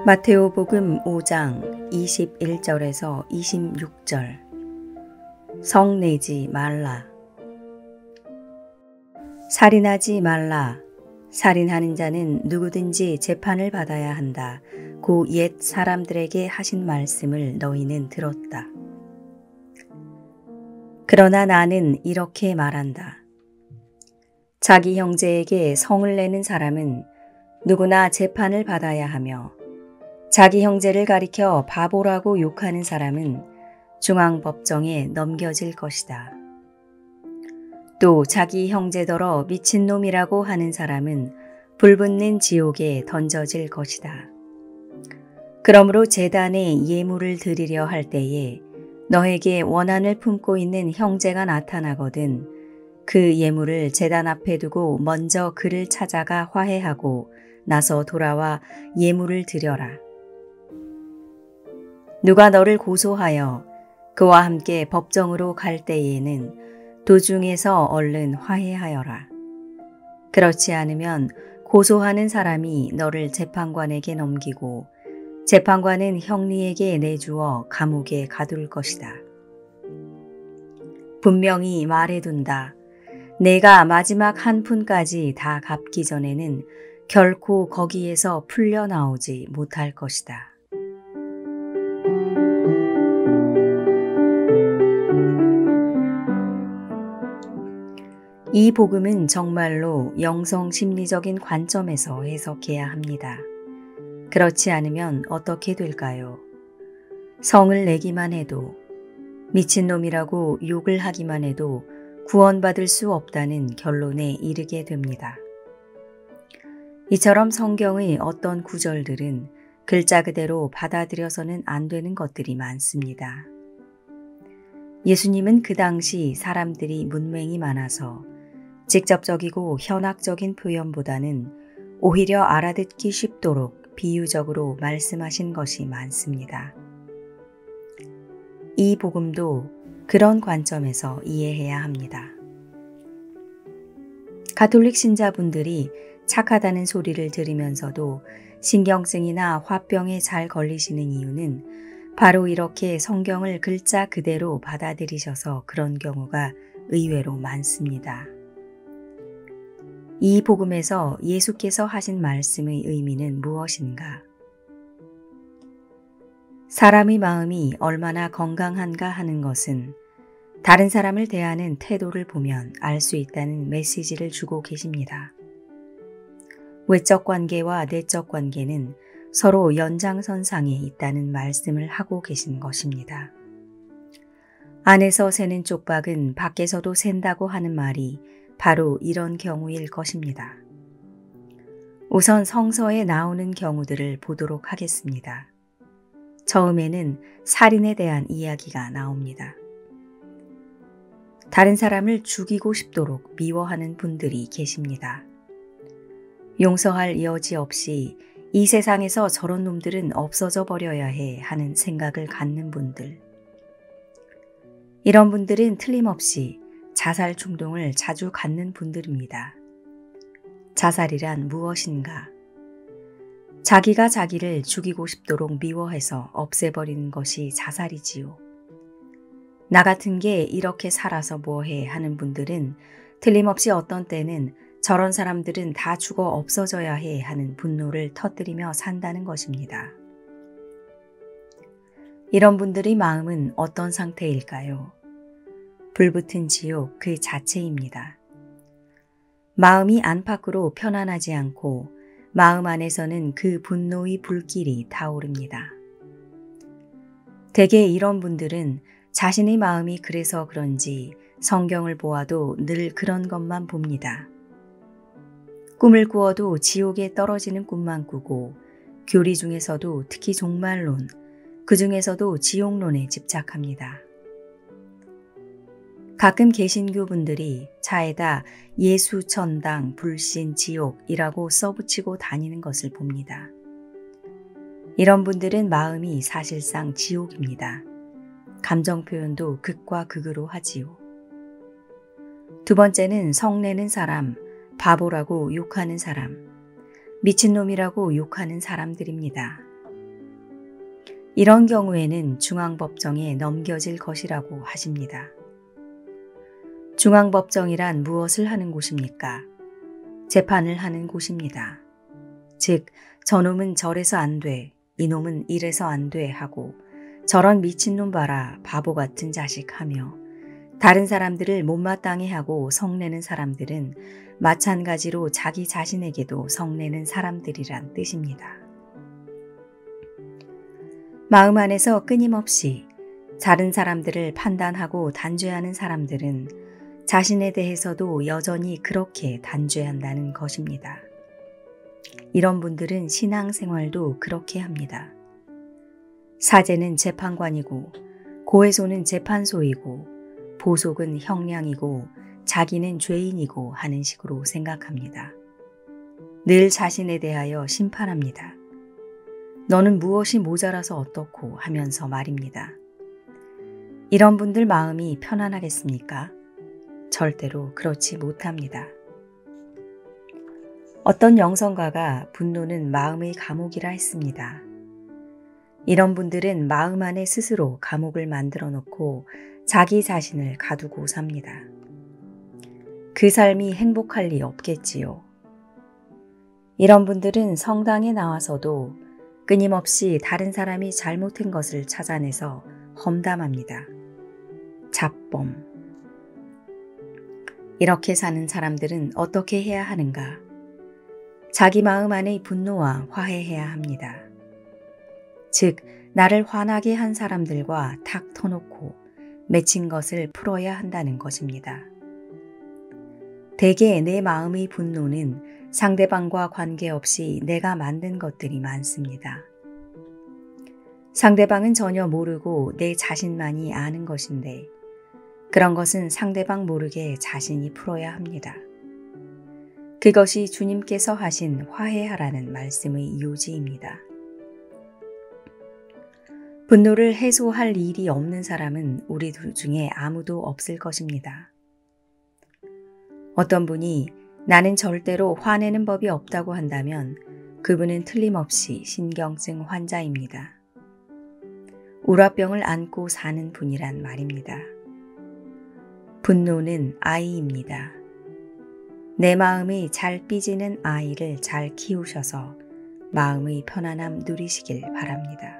마테오복음 5장 21절에서 26절. 성내지 말라. 살인하지 말라. 살인하는 자는 누구든지 재판을 받아야 한다. 고 옛 사람들에게 하신 말씀을 너희는 들었다. 그러나 나는 이렇게 말한다. 자기 형제에게 성을 내는 사람은 누구나 재판을 받아야 하며 자기 형제를 가리켜 바보라고 욕하는 사람은 중앙법정에 넘겨질 것이다. 또 자기 형제더러 미친놈이라고 하는 사람은 불붙는 지옥에 던져질 것이다. 그러므로 제단에 예물을 드리려 할 때에 너에게 원한을 품고 있는 형제가 나타나거든 그 예물을 제단 앞에 두고 먼저 그를 찾아가 화해하고 나서 돌아와 예물을 드려라. 누가 너를 고소하여 그와 함께 법정으로 갈 때에는 도중에서 얼른 화해하여라. 그렇지 않으면 고소하는 사람이 너를 재판관에게 넘기고 재판관은 형리에게 내주어 감옥에 가둘 것이다. 분명히 말해둔다. 내가 마지막 한 푼까지 다 갚기 전에는 결코 거기에서 풀려나오지 못할 것이다. 이 복음은 정말로 영성 심리적인 관점에서 해석해야 합니다. 그렇지 않으면 어떻게 될까요? 성을 내기만 해도, 미친놈이라고 욕을 하기만 해도 구원받을 수 없다는 결론에 이르게 됩니다. 이처럼 성경의 어떤 구절들은 글자 그대로 받아들여서는 안 되는 것들이 많습니다. 예수님은 그 당시 사람들이 문맹이 많아서 직접적이고 현학적인 표현보다는 오히려 알아듣기 쉽도록 비유적으로 말씀하신 것이 많습니다. 이 복음도 그런 관점에서 이해해야 합니다. 가톨릭 신자분들이 착하다는 소리를 들으면서도 신경증이나 화병에 잘 걸리시는 이유는 바로 이렇게 성경을 글자 그대로 받아들이셔서 그런 경우가 의외로 많습니다. 이 복음에서 예수께서 하신 말씀의 의미는 무엇인가? 사람의 마음이 얼마나 건강한가 하는 것은 다른 사람을 대하는 태도를 보면 알 수 있다는 메시지를 주고 계십니다. 외적 관계와 내적 관계는 서로 연장선상에 있다는 말씀을 하고 계신 것입니다. 안에서 새는 쪽박은 밖에서도 샌다고 하는 말이 바로 이런 경우일 것입니다. 우선 성서에 나오는 경우들을 보도록 하겠습니다. 처음에는 살인에 대한 이야기가 나옵니다. 다른 사람을 죽이고 싶도록 미워하는 분들이 계십니다. 용서할 여지 없이 이 세상에서 저런 놈들은 없어져 버려야 해 하는 생각을 갖는 분들. 이런 분들은 틀림없이 자살 충동을 자주 갖는 분들입니다. 자살이란 무엇인가? 자기가 자기를 죽이고 싶도록 미워해서 없애버리는 것이 자살이지요. 나 같은 게 이렇게 살아서 뭐해 하는 분들은 틀림없이 어떤 때는 저런 사람들은 다 죽어 없어져야 해 하는 분노를 터뜨리며 산다는 것입니다. 이런 분들의 마음은 어떤 상태일까요? 불붙은 지옥 그 자체입니다. 마음이 안팎으로 편안하지 않고 마음 안에서는 그 분노의 불길이 타오릅니다. 대개 이런 분들은 자신의 마음이 그래서 그런지 성경을 보아도 늘 그런 것만 봅니다. 꿈을 꾸어도 지옥에 떨어지는 꿈만 꾸고 교리 중에서도 특히 종말론, 그 중에서도 지옥론에 집착합니다. 가끔 개신교 분들이 차에다 예수 천당, 불신 지옥이라고 써붙이고 다니는 것을 봅니다. 이런 분들은 마음이 사실상 지옥입니다. 감정 표현도 극과 극으로 하지요. 두 번째는 성내는 사람, 바보라고 욕하는 사람, 미친놈이라고 욕하는 사람들입니다. 이런 경우에는 중앙법정에 넘겨질 것이라고 하십니다. 중앙법정이란 무엇을 하는 곳입니까? 재판을 하는 곳입니다. 즉, 저놈은 저래서 안 돼, 이놈은 이래서 안 돼 하고 저런 미친놈 봐라, 바보 같은 자식 하며 다른 사람들을 못마땅해 하고 성내는 사람들은 마찬가지로 자기 자신에게도 성내는 사람들이란 뜻입니다. 마음 안에서 끊임없이 다른 사람들을 판단하고 단죄하는 사람들은 자신에 대해서도 여전히 그렇게 단죄한다는 것입니다. 이런 분들은 신앙생활도 그렇게 합니다. 사제는 재판관이고 고해소는 재판소이고 보속은 형량이고 자기는 죄인이고 하는 식으로 생각합니다. 늘 자신에 대하여 심판합니다. 너는 무엇이 모자라서 어떻고 하면서 말입니다. 이런 분들 마음이 편안하겠습니까? 절대로 그렇지 못합니다. 어떤 영성가가 분노는 마음의 감옥이라 했습니다. 이런 분들은 마음 안에 스스로 감옥을 만들어 놓고 자기 자신을 가두고 삽니다. 그 삶이 행복할 리 없겠지요. 이런 분들은 성당에 나와서도 끊임없이 다른 사람이 잘못한 것을 찾아내서 험담합니다. 잡범. 이렇게 사는 사람들은 어떻게 해야 하는가? 자기 마음 안의 분노와 화해해야 합니다. 즉, 나를 화나게 한 사람들과 탁 터놓고 맺힌 것을 풀어야 한다는 것입니다. 대개 내 마음의 분노는 상대방과 관계없이 내가 만든 것들이 많습니다. 상대방은 전혀 모르고 내 자신만이 아는 것인데 그런 것은 상대방 모르게 자신이 풀어야 합니다. 그것이 주님께서 하신 화해하라는 말씀의 요지입니다. 분노를 해소할 일이 없는 사람은 우리 둘 중에 아무도 없을 것입니다. 어떤 분이 나는 절대로 화내는 법이 없다고 한다면 그분은 틀림없이 신경증 환자입니다. 우라병을 안고 사는 분이란 말입니다. 분노는 아이입니다. 내 마음이 잘 삐지는 아이를 잘 키우셔서 마음의 편안함 누리시길 바랍니다.